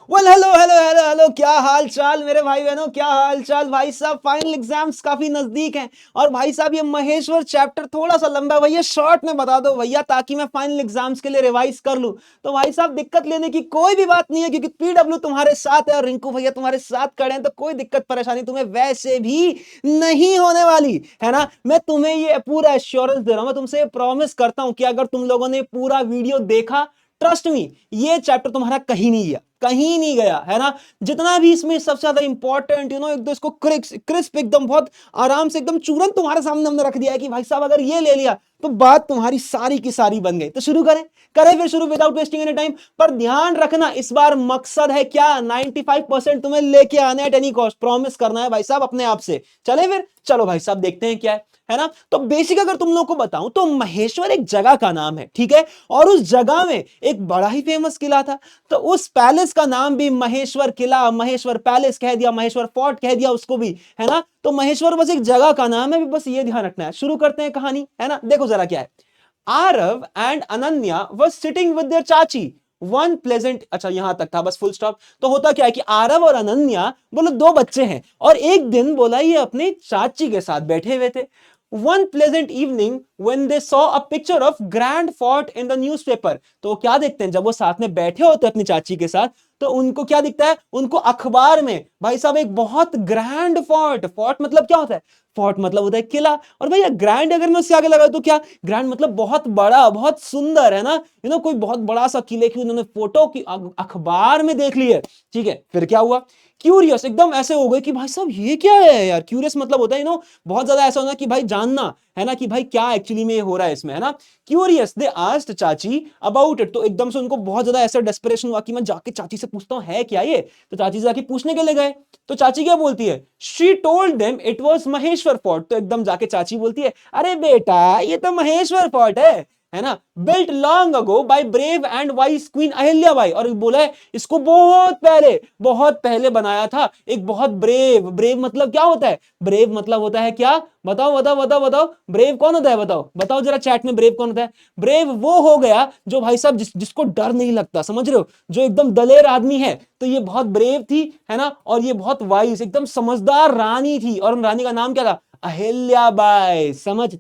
Well hello hello hello hello, क्या हाल चाल मेरे भाई बहनों, क्या हाल चाल भाई साहब। फाइनल एग्जाम्स काफी नजदीक हैं और भाई साहब ये महेश्वर चैप्टर थोड़ा सा लंबा है भैया, शॉर्ट में बता दो भैया ताकि मैं फाइनल एग्जाम्स के लिए रिवाइज कर लूं। तो भाई साहब दिक्कत लेने की कोई भी बात नहीं है क्योंकि पीडब्ल्यू तुम्हारे साथ है और रिंकू भैया तुम्हारे साथ खड़े हैं, तो कोई दिक्कत परेशानी तुम्हें वैसे भी नहीं होने वाली है ना। मैं तुम्हें ये पूरा एश्योरेंस दे रहा हूं, मैं तुमसे प्रॉमिस करता हूं कि अगर तुम लोगों ने पूरा वीडियो देखा, ट्रस्ट मी, ये चैप्टर तुम्हारा कहीं नहीं गया, कहीं नहीं गया है ना। जितना भी इसमें सबसे ज्यादा इंपॉर्टेंट एकदम इसको क्रिस्प एकदम बहुत आराम से एकदम चूरन तुम्हारे सामने हमने रख दिया है कि भाई साहब अगर ये ले लिया तो बात तुम्हारी सारी की सारी बन गई। तो शुरू करें करें फिर शुरू विदाउट वेस्टिंग एनी टाइम। पर ध्यान रखना इस बार मकसद है क्या, 95% तुम्हें लेके आना है एट एनी कॉस्ट, प्रॉमिस करना है भाई साहब अपने आप से। चले फिर, चलो भाई साहब देखते हैं क्या है ना। तो बेसिक अगर तुम लोगों को बताऊं तो महेश्वर एक जगह का नाम है, ठीक है, और उस जगह में एक बड़ा ही फेमस किला था। तो उस पैलेस का नाम भी महेश्वर किला, महेश्वर पैलेस कह दिया, महेश्वर फोर्ट कह दिया उसको भी, है ना। तो महेश्वर बस एक जगह का नाम है, बस ये ध्यान रखना है। शुरू करते हैं कहानी, है ना। देखो जरा क्या है। Aarav and Ananya were sitting with their चाची वन प्लेजेंट, अच्छा यहां तक था बस, फुल स्टॉप। तो होता क्या है कि आरव और अनन्या बोलो दो बच्चे हैं और एक दिन बोला ये अपने चाची के साथ बैठे हुए थे। One pleasant evening when they saw a picture of Grand Fort in the newspaper, तो क्या देखते हैं जब वो साथ में बैठे होते हैं अपनी चाची के साथ, तो उनको क्या दिखता है, उनको अखबार में भाई साहब एक बहुत ग्रैंड फोर्ट, फोर्ट मतलब क्या होता है, फोर्ट मतलब होता है किला। और भैया ग्रैंड अगर मैं उससे आगे लगाऊं तो क्या, ग्रैंड मतलब बहुत बड़ा बहुत सुंदर, है ना। कोई बहुत बड़ा सा किले की उन्होंने फोटो की अखबार में देख ली है। ठीक है, फिर क्या हुआ, क्यूरियस एकदम ऐसे हो गए कि भाई साहब ये क्या है यार। क्यूरियस मतलब होता है बहुत ज्यादा ऐसा होना कि भाई जानना, है ना, कि भाई क्या एक्चुअली में हो रहा है इसमें, है ना। क्यूरियस दे आस्क्ड चाची अबाउट इट, तो एकदम से उनको बहुत ज्यादा ऐसा डेस्परेशन हुआ कि मैं जाके चाची से पूछता हूँ है क्या ये। तो चाची से जाके पूछने के लिए गए, तो चाची क्या बोलती है, she told them it was Maheshwar fort. तो एकदम जाके चाची बोलती है अरे बेटा ये तो महेश्वर फोर्ट है ना, built long ago by brave and wise queen Ahilya Bai. और बोला है इसको बहुत पहले बनाया था एक बहुत ब्रेव, ब्रेव मतलब क्या होता है, ब्रेव मतलब होता है क्या, बताओ बताओ बताओ बताओ, ब्रेव कौन होता है, बताओ बताओ जरा चैट में, ब्रेव कौन होता है। ब्रेव वो हो गया जो भाई साहब जिसको डर नहीं लगता, समझ रहे हो, जो एकदम दलेर आदमी है। तो ये बहुत ब्रेव थी, है ना, और ये बहुत वाइज एकदम समझदार रानी थी, और रानी का नाम क्या था, अहिल्या बाई। समझ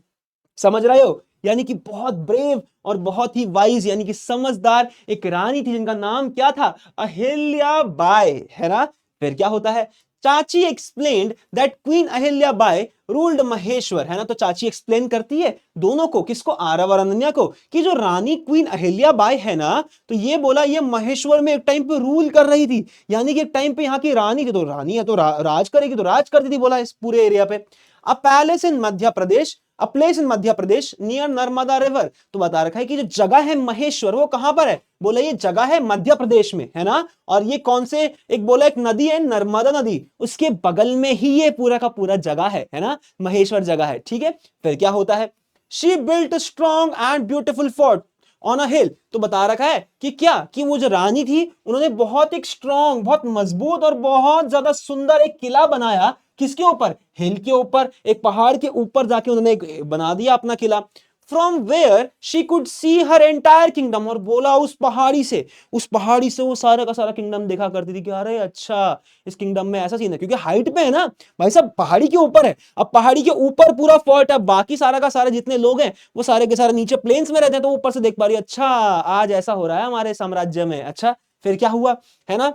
समझ रहे हो, यानी कि बहुत ब्रेव और बहुत ही वाइज यानी कि समझदार एक रानी थी जिनका नाम क्या था, अहिल्या बाई, है ना। फिर क्या होता है, चाची explained that queen Ahilya by ruled Maheshwar, है ना। तो चाची एक्सप्लेन करती है दोनों को, किसको, आरव और अनन्या को, कि जो रानी क्वीन अहिल्या बाई है ना, तो ये बोला ये महेश्वर में एक टाइम पे रूल कर रही थी, यानी कि एक टाइम पे यहाँ की रानी थी, तो रानी है तो राज करेगी, तो राज करती थी बोला इस पूरे एरिया पे। अ palace in Madhya Pradesh, a place in Madhya Pradesh near Narmada river. तो बता रखा है कि जो जगह है महेश्वर वो कहां पर है, बोला ये जगह है मध्य प्रदेश में, है ना। और ये कौन से, एक बोला एक नदी है नर्मदा नदी, उसके बगल में ही ये पूरा का पूरा जगह है ना, महेश्वर जगह है, ठीक है। फिर क्या होता है, she built strong and beautiful fort on a hill. तो बता रखा है कि क्या, कि वो जो रानी थी उन्होंने बहुत एक स्ट्रॉन्ग, बहुत मजबूत और बहुत ज्यादा सुंदर एक किला बनाया, किसके ऊपर, हिल के ऊपर, एक पहाड़ के ऊपर जाके उन्होंने एक बना दिया अपना किला। From where she could see her entire kingdom, और बोला उस पहाड़ी से, उस पहाड़ी से वो सारा का सारा किंगडम देखा करती थी कि अरे अच्छा इस किंगडम में ऐसा सीन है, क्योंकि हाइट पे है ना भाई साहब, पहाड़ी के ऊपर है। अब पहाड़ी के ऊपर पूरा फोर्ट है, बाकी सारा का सारा जितने लोग हैं वो सारे के सारे नीचे प्लेन्स में रहते हैं, तो ऊपर से देख पा रही है, अच्छा आज ऐसा हो रहा है हमारे साम्राज्य में। अच्छा फिर क्या हुआ, है ना,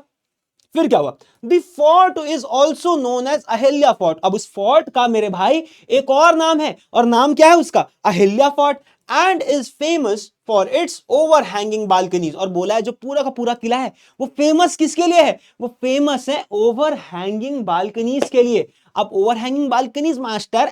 फिर क्या हुआ, the fort is also known as Ahilya fort. अब उस फोर्ट का मेरे भाई एक और नाम है, और नाम क्या है उसका, Ahilya fort, and is famous for its over hanging balconies. और बोला है जो पूरा का पूरा किला है वो फेमस किसके लिए है, वो फेमस है ओवर हैंगिंग बालकनीज के लिए। अब over hanging balconies master,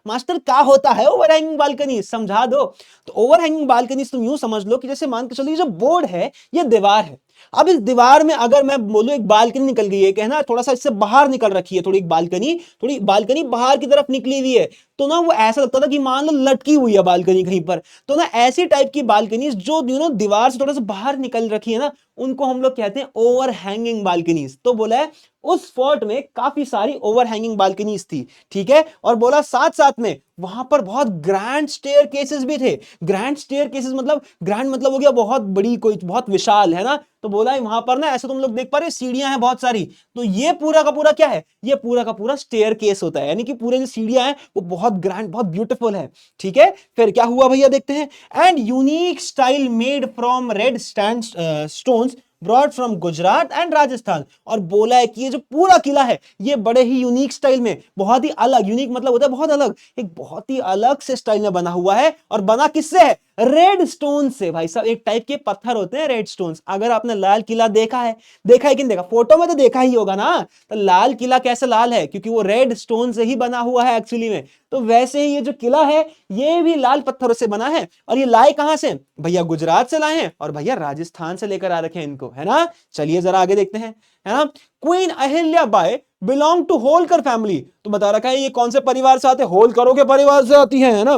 master क्या होता है ओवर हैंगिंग बालकनीज, समझा दो। तो ओवर हैंगिंग बालकनीज तुम यूं समझ लो कि जैसे मान के चलो ये जो बोर्ड है ये दीवार है। अब इस दीवार में अगर मैं बोलूं एक बालकनी निकल गई है, कहना थोड़ा सा इससे बाहर निकल रखी है, थोड़ी बालकनी बाहर की तरफ निकली हुई है, तो ना वो ऐसा लगता था कि मान लो लटकी हुई है बालकनी कहीं पर। तो ना ऐसी टाइप की बालकनीज जो दीवार से थोड़ा सा बाहर निकल रखी है ना, उनको हम लोग कहते हैं ओवर हैंगिंग बालकनीज। तो बोला है उस फोर्ट में काफी सारी ओवरहैंगिंग बालकनीज थी, ठीक है। और बोला साथ साथ में वहां पर बहुत ग्रैंड स्टेयर केसेस भी थे। ग्रैंड स्टेयर केसेस मतलब, ग्रैंड मतलब हो गया बहुत बड़ी, कोई बहुत विशाल, है ना। तो बोला है वहां पर ना, ऐसे तुम लोग देख पा रहे सीढ़ियां हैं बहुत सारी, तो ये पूरा का पूरा क्या है, ये पूरा का पूरा स्टेयर केस होता है, यानी कि पूरे जो सीढ़ियां हैं वो बहुत ग्रैंड, बहुत ब्यूटीफुल है, ठीक है। फिर क्या हुआ भैया देखते हैं। And unique style made from red stand stones broad from Gujarat and Rajasthan. और बोला है कि ये जो पूरा किला है ये बड़े ही यूनिक स्टाइल में, बहुत ही अलग, यूनिक मतलब होता है बहुत अलग, एक बहुत ही अलग से स्टाइल में बना हुआ है। और बना किससे है, रेड स्टोन से। भाई साहब एक टाइप के पत्थर होते हैं रेड स्टोन्स। अगर आपने लाल किला देखा है, देखा है कि नहीं देखा, फोटो में तो देखा ही होगा ना। तो लाल किला कैसे लाल है, क्योंकि वो रेड स्टोन से ही बना हुआ है एक्चुअली में। तो वैसे ही ये जो किला है ये भी लाल पत्थरों से बना है। और ये लाए कहां से भैया, गुजरात से लाए हैं, और भैया राजस्थान से लेकर आ रखे हैं इनको, है ना। चलिए जरा आगे देखते हैं, है ना। Queen Ahilya Bai belong to Holkar family. तो बता रखा है ये कौन से परिवार से आते, होलकरों के परिवार से आती है ना।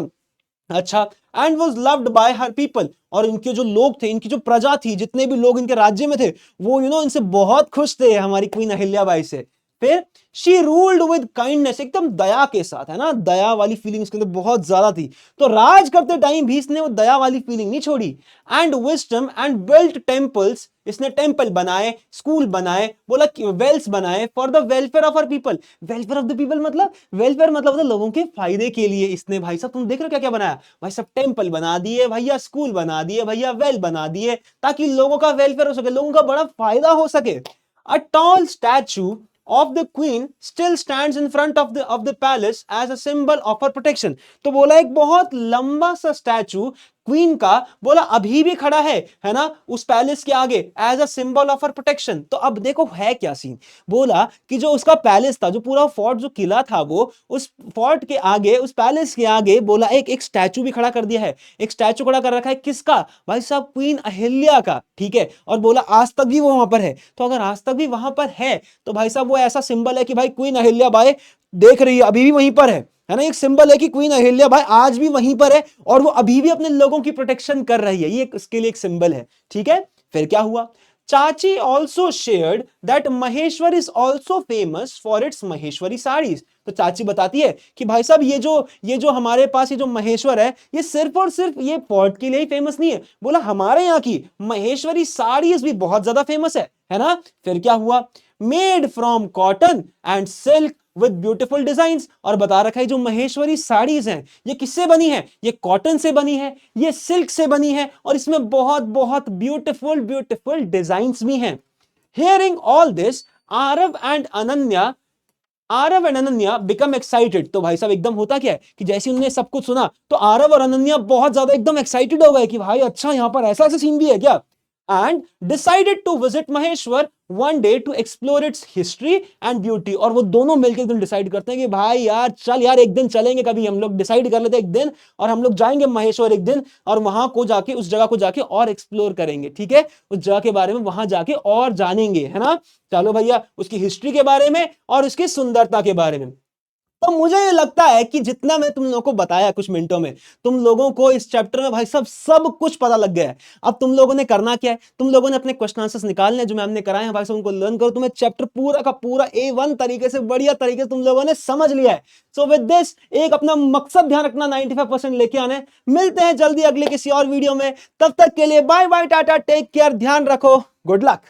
अच्छा, and was loved by her people. और इनके जो लोग थे, इनकी जो प्रजा थी, जितने भी लोग इनके राज्य में थे, वो इनसे बहुत खुश थे हमारी क्वीन अहिल्याबाई से। फिर शी रूल्ड विद काइंडनेस, एकदम दया के साथ, है ना, दया वाली फीलिंग इसके अंदर बहुत ज्यादा थी। तो राज करते टाइम भी इसने वो दया वाली फीलिंग नहीं छोड़ी। And wisdom and built temples, इसने टेम्पल बनाए, स्कूल बनाए, बोला वेल्स बनाए for the welfare of our people. Welfare of the people मतलब, वेलफेयर मतलब होता है लोगों के फायदे के लिए। इसने भाई साहब तुम देख रहे हो क्या क्या बनाया, भाई साहब टेम्पल बना दिए भैया, स्कूल बना दिए भैया, वेल बना दिए, ताकि लोगों का वेलफेयर हो सके, लोगों का बड़ा फायदा हो सके। A tall statue of the queen still stands in front of the palace as a symbol of her protection। तो बोला एक बहुत लंबा सा स्टैचू क्वीन का, बोला अभी भी खड़ा है ना, उस पैलेस के आगे as a symbol of her protection. तो अब देखो है क्या सीन, बोला कि जो उसका पैलेस था, जो पूरा फोर्ट, जो किला था, वो उस फोर्ट के आगे, उस पैलेस के आगे, बोला एक स्टैचू भी खड़ा कर दिया है। एक स्टैचू खड़ा कर रखा है किसका, भाई साहब क्वीन अहिल्या का, ठीक है। और बोला आज तक भी वो वहां पर है। तो अगर आज तक भी वहां पर है तो भाई साहब वो ऐसा सिंबल है कि भाई क्वीन अहिल्या बाई देख रही है, अभी भी वहीं पर है ना। एक सिंबल है कि क्वीन अहिल्या बाई आज भी वहीं पर है और वो अभी भी अपने लोगों की प्रोटेक्शन कर रही है, ये इसके लिए एक सिंबल है, ठीक है। फिर क्या हुआ, चाची also shared that Maheshwar is also famous for its Maheshwari saris. तो चाची बताती है कि भाई साहब ये जो हमारे पास ये जो महेश्वर है, ये सिर्फ और सिर्फ ये फोर्ट के लिए ही फेमस नहीं है, बोला हमारे यहाँ की महेश्वरी साड़ीज भी बहुत ज्यादा फेमस है ना। फिर क्या हुआ, made from cotton and silk with beautiful designs. और बता रखा है जो महेश्वरी साड़ीज हैं ये किससे बनी है, ये कॉटन से बनी है, ये सिल्क से बनी है, और इसमें बहुत बहुत ब्यूटीफुल ब्यूटीफुल डिजाइन्स भी हैं। Hearing all this Aarav and Ananya become excited. तो भाई साहब एकदम होता क्या है कि जैसे उन्होंने सब कुछ सुना तो आरव और अनन्या बहुत ज्यादा एकदम एक्साइटेड हो गए कि भाई अच्छा यहाँ पर ऐसा ऐसा सीन भी है क्या। And decided to visit Maheshwar one day to explore its history and beauty. और वो दोनों मिलकर एक दिन डिसाइड करते हैं कि भाई यार चल यार एक दिन चलेंगे, कभी हम लोग डिसाइड कर लेते हैं एक दिन और हम लोग जाएंगे महेश्वर एक दिन, और वहां को जाके उस जगह को जाके और एक्सप्लोर करेंगे, ठीक है, उस जगह के बारे में वहां जाके और जानेंगे, है ना। चलो भैया उसकी हिस्ट्री के बारे में और उसकी सुंदरता के बारे में। तो मुझे ये लगता है कि जितना मैं तुम लोगों को बताया कुछ मिनटों में, तुम लोगों को इस चैप्टर में भाई सब कुछ पता लग गया है। अब तुम लोगों ने करना क्या है, तुम लोगों ने अपने क्वेश्चन आंसर्स निकालने जो मैम ने कराए हैं भाई साहब उनको लर्न करो। तुम्हें चैप्टर पूरा का पूरा A1 तरीके से, बढ़िया तरीके से तुम लोगों ने समझ लिया है। सो विद दिस एक अपना मकसद ध्यान रखना, 95% लेके आने। मिलते हैं जल्दी अगले किसी और वीडियो में, तब तक के लिए bye bye tata, take care, ध्यान रखो, गुड लक।